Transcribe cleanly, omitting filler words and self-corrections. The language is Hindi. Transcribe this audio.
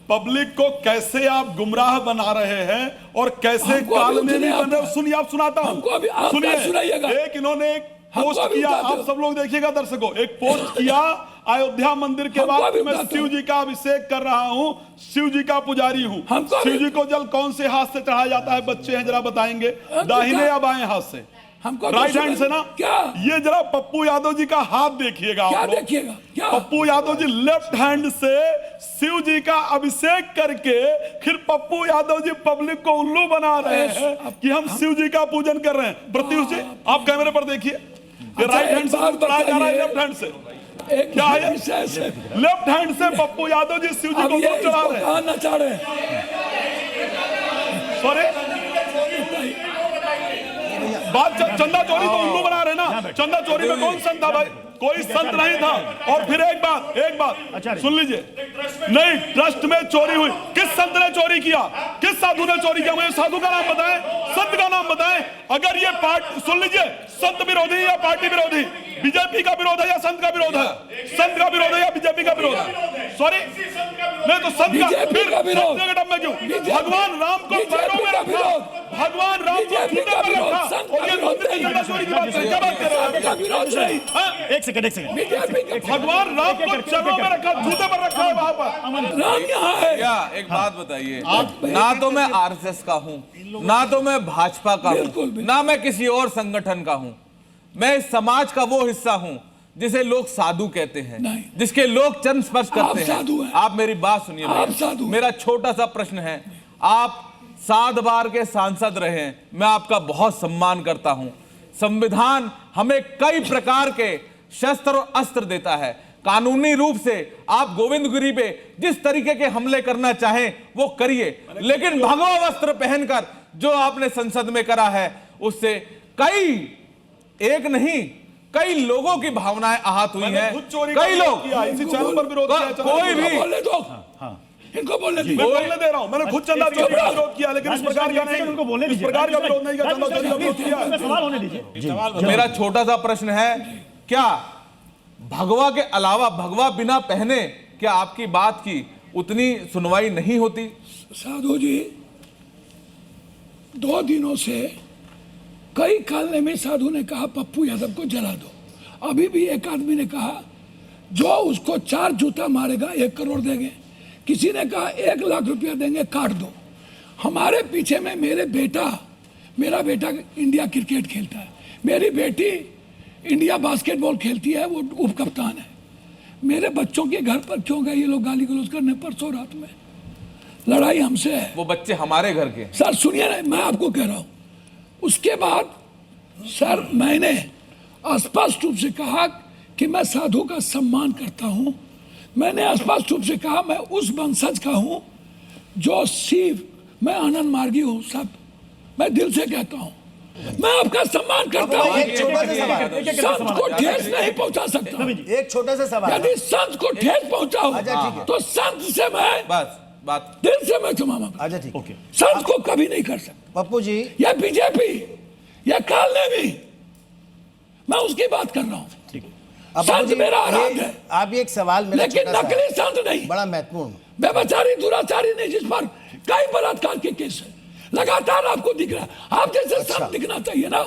पब्लिक को कैसे आप गुमराह बना रहे हैं और कैसे कालने नहीं बन रहे। सुनिए, आप सुनाता हूं, सुनिए। एक इन्होंने एक पोस्ट किया, आप सब लोग देखिएगा दर्शकों, एक पोस्ट किया अयोध्या मंदिर के बाद मैं शिव जी का अभिषेक कर रहा हूं, शिव जी का पुजारी हूं। शिव जी को जल कौन से हाथ से चढ़ाया जाता है, बच्चे हैं जरा बताएंगे, दाहिने या बाएं हाथ से? राइट हैंड से ना। क्या ये जरा पप्पू यादव जी का हाथ देखिएगा, आप लोग देखिएगा। पप्पू यादव जी लेफ्ट हैंड से शिव जी का अभिषेक करके फिर पप्पू यादव जी पब्लिक को उल्लू बना रहे हैं कि हम शिव जी का पूजन कर रहे हैं। प्रत्युष जी आप कैमरे पर देखिए, राइट हैंड से चढ़ाया जा रहा है, लेफ्ट हैंड से क्या है? लेफ्ट हैंड से पप्पू यादव जी शिव जी को चढ़ा रहे हैं। सॉरी, बात चंदा चोरी तो उल्लू बना रहे ना। चंदा चोरी में कौन संत था भाई? कोई संत नहीं था। और फिर एक बात सुन लीजिए, नहीं ट्रस्ट में चोरी हुई, किस संत ने चोरी किया, किस साधु ने चोरी किया? मुझे साधु का नाम बताएं, संत का नाम बताएं। अगर ये पार्टी, सुन लीजिए, संत विरोधी या पार्टी विरोधी, बीजेपी का विरोध है या संत का विरोध है? संत का विरोध है या बीजेपी का विरोध है? सॉरी, नहीं तो संत का विरोध में क्यों? भगवान राम को पैरों में रखा, भगवान राम को जूते पर रखा और ये मंदिर की चंदा चोरी की बात क्या बात कर रहे हैं? एक सेकंड भगवान राम को चरणों में रखा, जूते पर रखा है वहां पर। राम यहाँ है क्या? एक बात बताइए, ना तो मैं आरएसएस का हूँ, ना तो मैं भाजपा का हूँ, ना मैं किसी और संगठन का हूँ। मैं इस समाज का वो हिस्सा हूँ जिसे लोग साधु कहते हैं, जिसके लोग चरण स्पर्श करते हैं। आप मेरी बात सुनिए, मेरा छोटा सा प्रश्न है। आप 7 बार के सांसद रहे हैं, मैं आपका बहुत सम्मान करता हूं। संविधान हमें कई प्रकार के शस्त्र और अस्त्र देता है। कानूनी रूप से आप गोविंदगिरी पे जिस तरीके के हमले करना चाहें वो करिए, लेकिन भगवा वस्त्र पहनकर जो आपने संसद में करा है उससे एक नहीं कई लोगों की भावनाएं आहत हुई हैं। कई लोग, कोई भी इनको बोलने दे रहा हूं, मैंने खुद चंदा चोरी का विरोध किया, लेकिन इस प्रकार का नहीं, उनको बोलने दीजिए। इस प्रकार का विरोध नहीं किया, चंदा चोरी का विरोध किया। सवाल होने दीजिए। मेरा छोटा सा प्रश्न है, क्या भगवा के अलावा, भगवा बिना पहने क्या आपकी बात की उतनी सुनवाई नहीं होती? साधु जी, 2 दिनों से कई कालने में साधु ने कहा पप्पू यादव को जला दो। अभी भी एक आदमी ने कहा जो उसको 4 जूता मारेगा 1 करोड़ देंगे। किसी ने कहा 1 लाख रुपया देंगे, काट दो। हमारे पीछे में मेरा बेटा इंडिया क्रिकेट खेलता है, मेरी बेटी इंडिया बास्केटबॉल खेलती है, वो उप कप्तान है। मेरे बच्चों के घर पर क्यों गए ये लोग गाली गलौज करने? परसों रात में लड़ाई हमसे है। वो बच्चे हमारे घर के। सर सुनिए ना, मैं आपको कह रहा हूं। उसके बाद सर मैंने स्पष्ट रूप से कहा कि मैं साधु का सम्मान करता हूं। मैंने स्पष्ट रूप से कहा मैं उस वंशज का हूं जो शिव, मैं आनंद मार्गी हूं। सब मैं दिल से कहता हूं, मैं आपका सम्मान करता हूं। एक छोटा सा सवाल, संत को ठेस नहीं पहुंचा सकता। एक छोटा सा सवाल, यदि संत को ठेस पहुंचाओ तो संत से मैं बात दिल से मैं क्षमा मांगता। अच्छा ठीक है, संत को कभी नहीं कर सकता। पप्पू जी, या बीजेपी या कालने भी, मैं उसकी बात कर रहा हूं। संत मेरा आराध है। आप एक सवाल मेरा, लेकिन नकली संत नहीं, बड़ा महत्वपूर्ण, व्यभिचारी दुराचारी नहीं, जिस पर कई बलात्कार के केस है, लगातार आपको दिख रहा है। आप जैसे संत दिखना चाहिए ना।